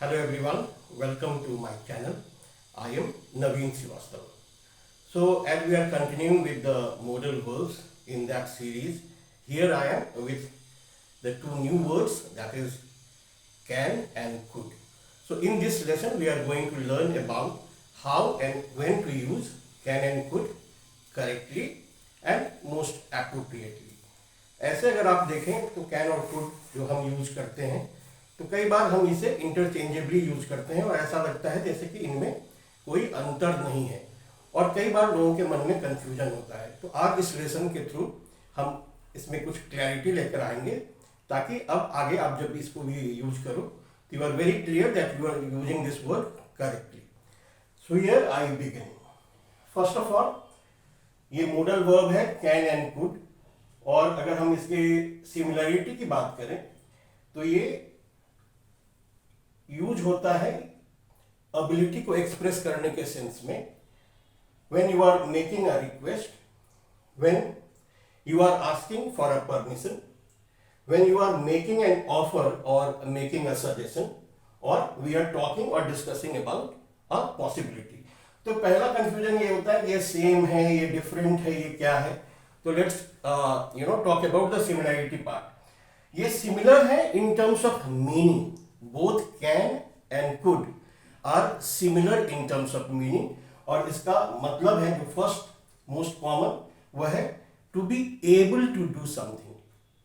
Hello everyone, welcome to my channel. I am Naveen Srivastava. So as we are continuing with the modal verbs in that series, here I am with the two new words, that is can and could. So in this lesson we are going to learn about how and when to use can and could correctly and most appropriately. ऐसे अगर आप देखें तो can और could जो हम use करते हैं तो कई बार हम इसे इंटरचेंजेबली यूज करते हैं और ऐसा लगता है जैसे कि इनमें कोई अंतर नहीं है और कई बार लोगों के मन में कंफ्यूजन होता है। तो आज इस लेसन के थ्रू हम इसमें कुछ क्लैरिटी लेकर आएंगे ताकि अब आगे आप जब इसको भी यूज करो तो you are very clear that you are using this word correctly. So here I begin. First of all ये मोडल वर्ब है कैन एंड कुड, और अगर हम इसके सिमिलरिटी की बात करें तो ये यूज होता है एबिलिटी को एक्सप्रेस करने के सेंस में। When you are making a request, when you are asking for a permission, when you are making an offer और मेकिंग अ सजेशन, और वी आर टॉकिंग और डिस्कसिंग अबाउट अ पॉसिबिलिटी। तो पहला confusion ये होता है कि ये सेम है, ये डिफरेंट है, ये क्या है। तो let's talk about the similarity part. ये सिमिलर है in terms of meaning. Both can and could are similar in terms of meaning, और इसका मतलब है जो फर्स्ट मोस्ट कॉमन वह है to be able to do something.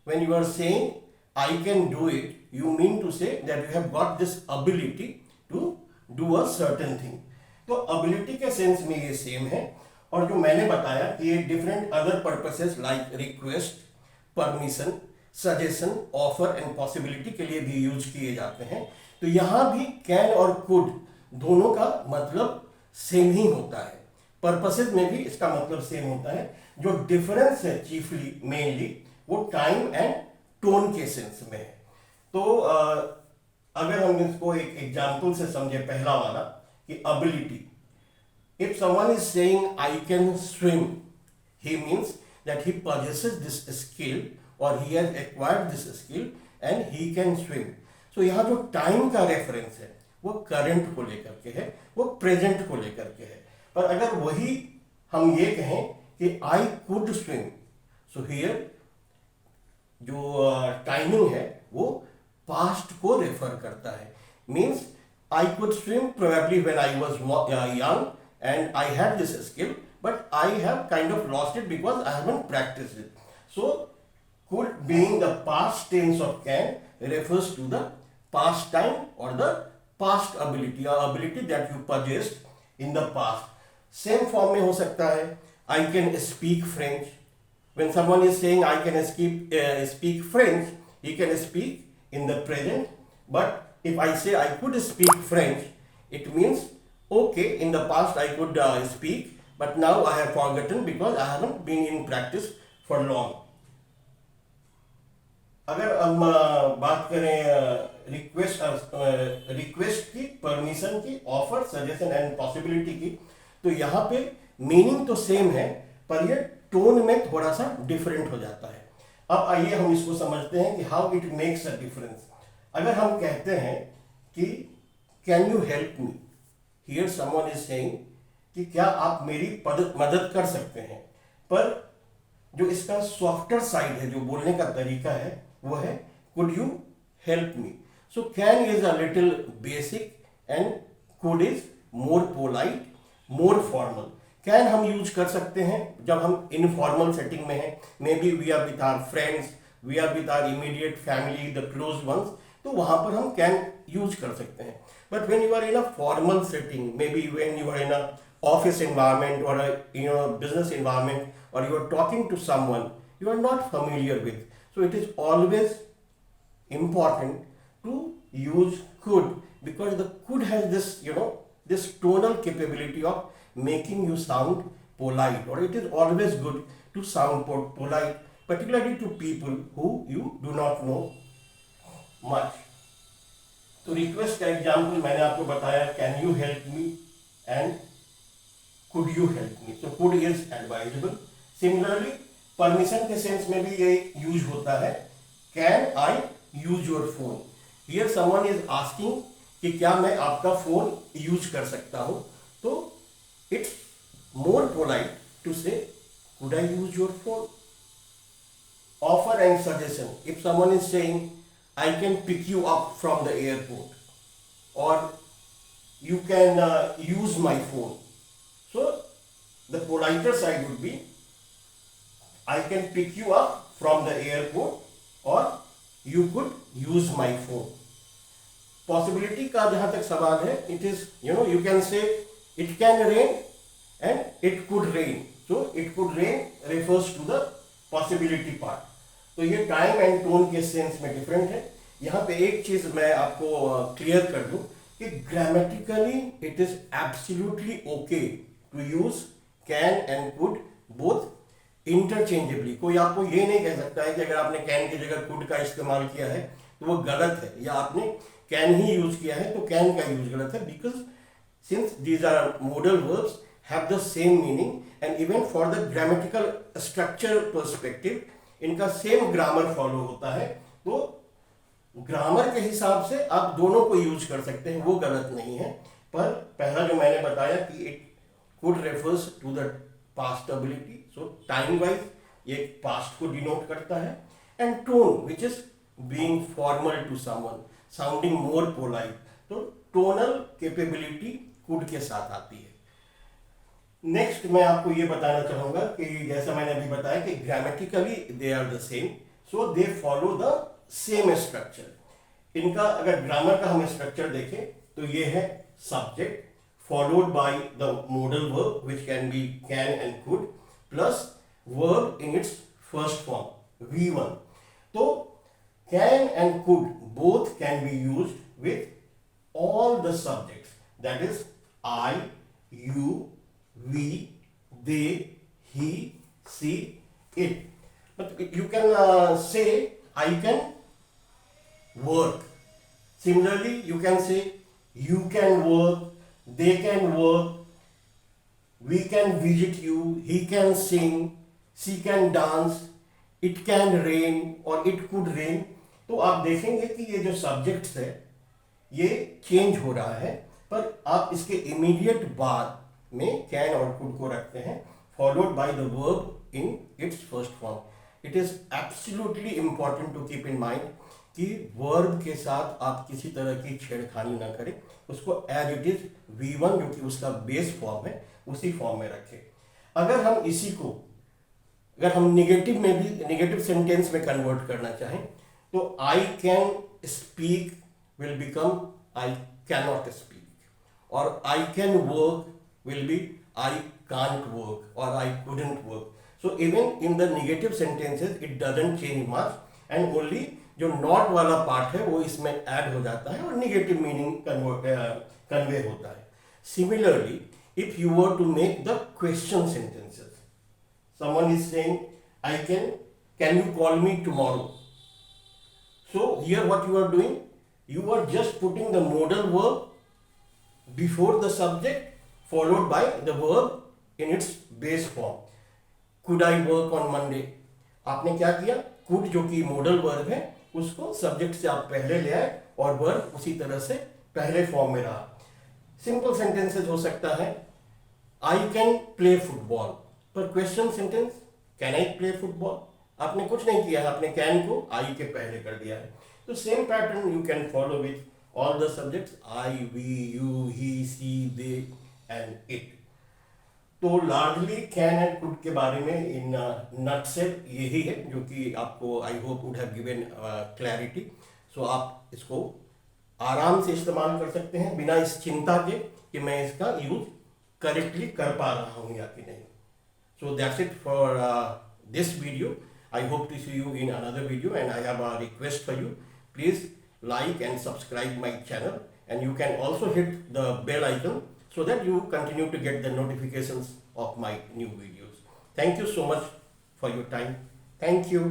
When you are saying I can do it, you mean to say that you have got this ability to do a certain thing. तो ability के sense में ये same है, और जो मैंने बताया कि ये different other purposes like request, permission, suggestion, offer and possibility के लिए भी यूज किए जाते हैं। तो यहां भी कैन और कुड दोनों का मतलब सेम ही होता है, पर्पसेस में भी इसका मतलब सेम होता है। जो डिफरेंस है चीफली मेनली वो टाइम एंड टोन के सेंस में है। तो अगर हम इसको एक एग्जाम्पल से समझे, पहला वाला कि ability, if someone is saying I can swim, he means that he possesses this skill or he has acquired this skill and he can swim. So यहाँ जो टाइम का रेफरेंस है वो करंट को लेकर के है, वो प्रेजेंट को लेकर के है। पर अगर वही हम ये कहें कि I could swim, so here जो टाइमिंग है वो पास्ट को रेफर करता है। Means I could swim probably when I was young and I had this skill, but I have kind of lost it because I haven't practiced it. So could being the past tense of can refers to the past time or the past ability or ability that you possessed in the past. Same form में हो सकता है I can speak French. When someone is saying I can speak French, he can speak in the present. But if I say I could speak French, it means okay, in the past I could speak, but now I have forgotten because I haven't been in practice for long. अगर हम बात करें request की, permission की, offer, suggestion and possibility की, तो यहाँ पे मीनिंग तो सेम है पर ये टोन में थोड़ा सा डिफरेंट हो जाता है। अब आइए हम इसको समझते हैं कि how it makes a difference. अगर हम कहते हैं कि can you help me, here someone is saying कि क्या आप मेरी मदद कर सकते हैं, पर जो इसका सॉफ्टर साइड है, जो बोलने का तरीका है, वो है could you help me. So can is a little basic and could is more polite, more formal. Can हम यूज कर सकते हैं जब हम इनफॉर्मल सेटिंग में हैं, maybe we are with our friends, we are with our immediate family, the close ones, तो वहां पर हम कैन यूज कर सकते हैं। But when you are in a formal setting, maybe when you are in a office environment or a business environment, or you are talking to someone you are not familiar with, so it is always important to use could, because the could has this this tonal capability of making you sound polite, or it is always good to sound polite, particularly to people who you do not know much. तो request का example मैंने आपको बताया can you help me and could you help me. तो could is advisable. Similarly permission के sense में भी ये यूज होता है can I use your phone. Here someone is asking कि क्या मैं आपका फोन यूज कर सकता हूं, तो इट्स मोर पोलाइट टू से could I use your phone. Offer and suggestion. If someone is saying, I can pick you up from the airport, or you can use my phone. So the politer side would be, I can pick you up from the airport, or you could use my phone. Possibility का जहाँ तक सवाल है, it is, you can say it can rain and it could rain. So it could rain refers to the possibility part. तो ये time and tone के sense में different है. यहाँ पे एक चीज मैं आपको क्लियर कर दूं कि grammatically it is absolutely okay to use can and could both interchangeably. कोई आपको ये नहीं कह सकता है कि अगर आपने कैन की जगह कुड का इस्तेमाल किया है तो वो गलत है, या आपने कैन ही यूज किया है तो कैन का यूज गलत है. Because since these are modal verbs have the same meaning, and even for the grammatical structure perspective इनका सेम ग्रामर फॉलो होता है. तो ग्रामर के हिसाब से आप दोनों को यूज कर सकते हैं, वो गलत नहीं है. पर पहला जो मैंने बताया कि it could refers to the past ability, so time wise ये पास्ट को डिनोट करता है. And tone which is being formal to someone, sounding more polite, तो टोनल कैपेबिलिटी कुड के साथ आती है. नेक्स्ट मैं आपको ये बताना चाहूंगा कि जैसा मैंने अभी बताया कि grammatically they are the same, so they follow the same structure. इनका अगर ग्रामर का हम स्ट्रक्चर देखें तो ये है subject followed by the modal verb which can be can and could plus verb in its first form V1. तो can and could both can be used with all the subjects, that is I, you, we, they, he, she, it. But you can say I can work. Similarly, you can say you can work, they can work, we can visit you, he can sing, she can dance, it can rain or it could rain. तो आप देखेंगे कि ये जो subjects है ये change हो रहा है, पर आप इसके इमीडिएट बाद में कैन और कुड को रखते हैं followed by the verb in its first form. It is absolutely important to keep in mind कि वर्ब के साथ आप किसी तरह की छेड़खानी ना करें, उसको एज इट इज V1 जो कि उसका बेस फॉर्म है उसी फॉर्म में रखें. अगर हम इसी को अगर हम निगेटिव में भी निगेटिव सेंटेंस में कन्वर्ट करना चाहें तो I can speak will become I cannot speak, और I can work will be I can't work or I couldn't work. So even in the negative sentences it doesn't change much, and only जो not वाला part है वो इसमें add हो जाता है और negative meaning convey होता है. Similarly, if you were to make the question sentences, someone is saying I can you call me tomorrow? So here what you are doing, you are just putting the modal verb before the subject followed by the verb in its base form. Could I work on Monday? आपने क्या किया, could जो कि modal verb है उसको subject से आप पहले ले आए और verb उसी तरह से पहले फॉर्म में रहा. सिंपल सेंटेंसेस हो सकता है I can play football, पर question sentence can I play football? आपने कुछ नहीं किया है, आपने can को I के पहले कर दिया है. तो same pattern you can follow with all the subjects I, we, you, he, she, they and it. तो लार्जली कैन एंड कुड के बारे में इन नटसेल यही है जो कि आपको I hope would have given clarity. So आप इसको आराम से इस्तेमाल कर सकते हैं बिना इस चिंता के कि मैं इसका यूज करेक्टली कर पा रहा हूँ या कि नहीं. So that's it for this video. I hope to see you in another video and I have a request for you. Please like and subscribe my channel, and you can also hit the bell icon so that you continue to get the notifications of my new videos. Thank you so much for your time. Thank you.